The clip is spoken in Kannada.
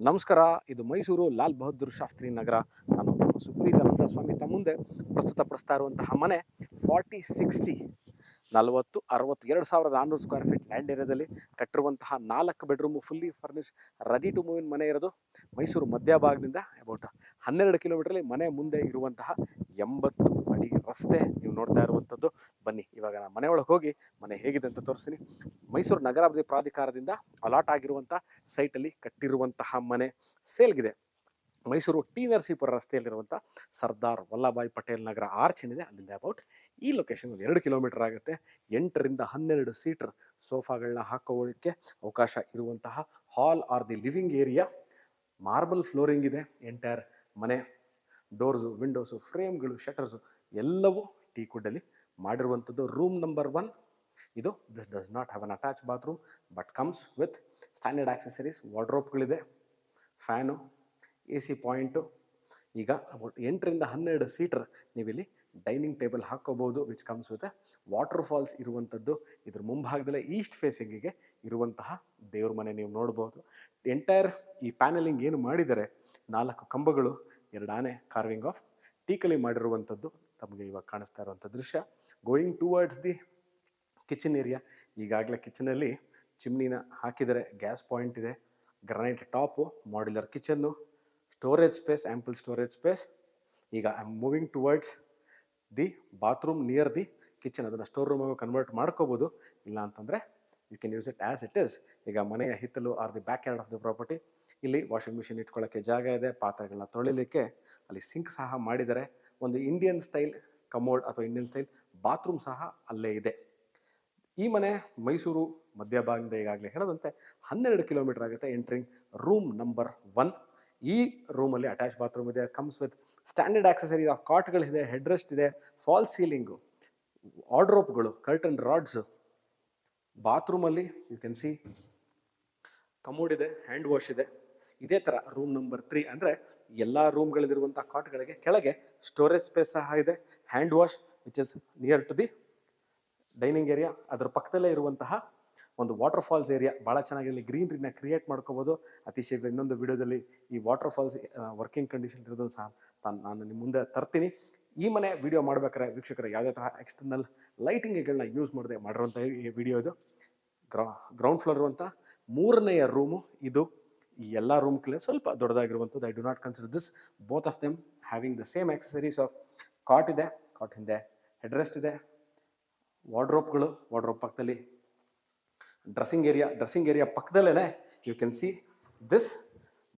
ನಮಸ್ಕಾರ. ಇದು ಮೈಸೂರು ಲಾಲ್ ಬಹದ್ದೂರ್ ಶಾಸ್ತ್ರಿ ನಗರ. ನಾನು ನಮ್ಮ ಸುಪ್ರೀತಾನಂದ ಸ್ವಾಮಿ ತಮ್ಮ ಮುಂದೆ ಪ್ರಸ್ತುತಪಡಿಸ್ತಾ ಇರುವಂತಹ ಮನೆ 4060 40 60 2,400 ಸ್ಕ್ವೇರ್ ಫೀಟ್ ಲ್ಯಾಂಡ್ ಏರಿಯಾದಲ್ಲಿ ಕಟ್ಟಿರುವಂತಹ 4 bedroom fully furnish ready to move in ಮನೆ ಇರೋದು ಮೈಸೂರು ಮಧ್ಯಭಾಗದಿಂದ ಅಬೌಟ್ 12 ಕಿಲೋಮೀಟರ್ಲಿ ಮನೆ ಮುಂದೆ ಇರುವಂತಹ 80 ಅಡಿ ರಸ್ತೆ ನೀವು ನೋಡ್ತಾ ಇರುವಂಥದ್ದು. ಬನ್ನಿ ಇವಾಗ ನಾನು ಮನೆ ಒಳಗೆ ಹೋಗಿ ಮನೆ ಹೇಗಿದೆ ಅಂತ ತೋರಿಸ್ತೀನಿ. ಮೈಸೂರು ನಗರಾಭಿವೃದ್ಧಿ ಪ್ರಾಧಿಕಾರದಿಂದ ಅಲಾಟ್ ಆಗಿರುವಂಥ ಸೈಟಲ್ಲಿ ಕಟ್ಟಿರುವಂತಹ ಮನೆ ಸೇಲ್ಗಿದೆ. ಮೈಸೂರು ಟಿ ನರಸೀಪುರ ರಸ್ತೆಯಲ್ಲಿರುವಂಥ ಸರ್ದಾರ್ ವಲ್ಲಭಾಯ್ ಪಟೇಲ್ ನಗರ ಆರ್ಚ್ ಏನಿದೆ ಅಲ್ಲಿಂದ ಅಬೌಟ್ ಈ ಲೊಕೇಶನ್ 2 ಕಿಲೋಮೀಟರ್ ಆಗುತ್ತೆ. 8ರಿಂದ 12 ಸೀಟರ್ ಸೋಫಾಗಳನ್ನ ಹಾಕೋಳಿಕ್ಕೆ ಅವಕಾಶ ಇರುವಂತಹ hall or the living area. Marble flooring ಇದೆ. ಎಂಟೈರ್ ಮನೆ ಡೋರ್ಸು, ವಿಂಡೋಸು, ಫ್ರೇಮ್ಗಳು, ಶಟರ್ಸು ಎಲ್ಲವೂ ಟೀ ಕುಡ್ಡಲ್ಲಿ ಮಾಡಿರುವಂಥದ್ದು. ರೂಮ್ ನಂಬರ್ 1 ಇದು. This does not have an attach bathroom but comes with standard accessories. ವಾರ್ಡ್ರೋಬ್ಗಳಿದೆ, ಫ್ಯಾನು, ಎ ಸಿ ಪಾಯಿಂಟು. ಈಗ ಅಬೌಟ್ 8ರಿಂದ 12 ಸೀಟರ್ ನೀವಿಲ್ಲಿ ಡೈನಿಂಗ್ ಟೇಬಲ್ ಹಾಕೋಬಹುದು which comes with water falls ಇರುವಂಥದ್ದು. ಇದ್ರ ಮುಂಭಾಗದಲ್ಲೇ ಈಸ್ಟ್ ಫೇಸಿಂಗಿಗೆ ಇರುವಂತಹ ದೇವ್ರ ಮನೆ ನೀವು ನೋಡ್ಬೋದು. ಎಂಟೈರ್ ಈ ಪ್ಯಾನಲಿಂಗ್ ಏನು ಮಾಡಿದರೆ 4 ಕಂಬಗಳು, 2 ಆನೆ ಕಾರ್ವಿಂಗ್ ಆಫ್ ಟೀಕಲಿ ಮಾಡಿರುವಂಥದ್ದು ತಮಗೆ ಇವಾಗ ಕಾಣಿಸ್ತಾ ಇರುವಂಥ ದೃಶ್ಯ. Going towards the kitchen area. ಈಗಾಗಲೇ ಕಿಚನಲ್ಲಿ ಚಿಮ್ನಿನ ಹಾಕಿದರೆ, ಗ್ಯಾಸ್ ಪಾಯಿಂಟ್ ಇದೆ, granite top, modular kitchen, storage space, ample storage space. ಈಗ I am moving towards the bathroom near the kitchen. ಅದನ್ನು ಸ್ಟೋರ್ ರೂಮಾಗಿ ಕನ್ವರ್ಟ್ ಮಾಡ್ಕೋಬೋದು, ಇಲ್ಲ ಅಂತಂದರೆ you can use it as it is. ಈಗ ಮನೆಯ ಹಿತ್ತಲು or the backyard of the property. ಇಲ್ಲಿ ವಾಷಿಂಗ್ ಮಿಷಿನ್ ಇಟ್ಕೊಳ್ಳೋಕ್ಕೆ ಜಾಗ ಇದೆ, ಪಾತ್ರೆಗಳನ್ನ ತೊಳಿಲಿಕ್ಕೆ ಅಲ್ಲಿ ಸಿಂಕ್ ಸಹ ಮಾಡಿದ್ದಾರೆ. ಒಂದು ಇಂಡಿಯನ್ ಸ್ಟೈಲ್ ಕಮೋಡ್ ಅಥವಾ ಇಂಡಿಯನ್ ಸ್ಟೈಲ್ ಬಾತ್ರೂಮ್ ಸಹ ಅಲ್ಲೇ ಇದೆ. ಈ ಮನೆ ಮೈಸೂರು ಮಧ್ಯಭಾಗದಿಂದ ಈಗಾಗಲೇ ಹೇಳದಂತೆ 12 ಕಿಲೋಮೀಟರ್ ಆಗುತ್ತೆ. Entering room number 1. ಈ ರೂಮಲ್ಲಿ ಅಟ್ಯಾಚ್ ಬಾತ್ರೂಮ್ ಇದೆ. Comes with standard accessories of ಕಾಟ್ಗಳಿದೆ, ಹೆಡ್ ರೆಸ್ಟ್ ಇದೆ, ಫಾಲ್ ಸೀಲಿಂಗು, ವಾರ್ಡ್ರೋಬ್ಗಳು, ಕರ್ಟನ್ ರಾಡ್ಸು. ಬಾತ್ರೂಮಲ್ಲಿ ಯು ಕ್ಯಾನ್ ಸಿ ಕಮೋಡ್ ಇದೆ, ಹ್ಯಾಂಡ್ ವಾಶ್ ಇದೆ. ಇದೇ ಥರ ರೂಮ್ ನಂಬರ್ 3 ಅಂದರೆ ಎಲ್ಲ ರೂಮ್ಗಳಲ್ಲಿರುವಂಥ ಕಾಟ್ಗಳಿಗೆ ಕೆಳಗೆ ಸ್ಟೋರೇಜ್ ಸ್ಪೇಸ್ ಸಹ ಇದೆ. Hand wash which is near to the dining area. ಅದರ ಪಕ್ಕದಲ್ಲೇ ಇರುವಂತಹ ಒಂದು ವಾಟರ್ ಫಾಲ್ಸ್ ಏರಿಯಾ. ಭಾಳ ಚೆನ್ನಾಗಿ ಇಲ್ಲಿ ಗ್ರೀನ್ರಿನ ಕ್ರಿಯೇಟ್ ಮಾಡ್ಕೋಬೋದು. ಅತಿ ಶೀಘ್ರ ಇನ್ನೊಂದು ವಿಡಿಯೋದಲ್ಲಿ ಈ ವಾಟರ್ ಫಾಲ್ಸ್ ವರ್ಕಿಂಗ್ ಕಂಡೀಷನ್ ಇರೋದನ್ನು ಸಹ ನಾನು ನಿಮ್ಮ ಮುಂದೆ ತರ್ತೀನಿ. ಈ ಮನೆ ವಿಡಿಯೋ ಮಾಡ್ಬೇಕಾದ್ರೆ ವೀಕ್ಷಕರು ಯಾವುದೇ ಥರ ಎಕ್ಸ್ಟರ್ನಲ್ ಲೈಟಿಂಗ್ಗಳನ್ನ ಯೂಸ್ ಮಾಡದೆ ಮಾಡಿರುವಂಥ ಈ ವಿಡಿಯೋ ಇದು. ಗ್ರೌಂಡ್ ಫ್ಲೋರ್ ಇರುವಂಥ 3ನೇ ರೂಮು ಇದು. ಈ ಎಲ್ಲ ರೂಮ್ಗಳೇ ಸ್ವಲ್ಪ ದೊಡ್ಡದಾಗಿರುವಂಥದ್ದು. I do not consider this. Both of them having the same accessories of cot ಇದೆ, ಕಾಟ್ ಹಿಂದೆ ಹೆಡ್ ರೆಸ್ಟ್ ಇದೆ, ವಾರ್ಡ್ರೋಬ್ಗಳು, ವಾರ್ಡ್ರೋಬ್ ಪಕ್ಕದಲ್ಲಿ ಡ್ರೆಸ್ಸಿಂಗ್ ಏರಿಯಾ. ಡ್ರೆಸ್ಸಿಂಗ್ ಏರಿಯಾ ಪಕ್ಕದಲ್ಲೇ ಯು ಕ್ಯಾನ್ ಸಿ ದಿಸ್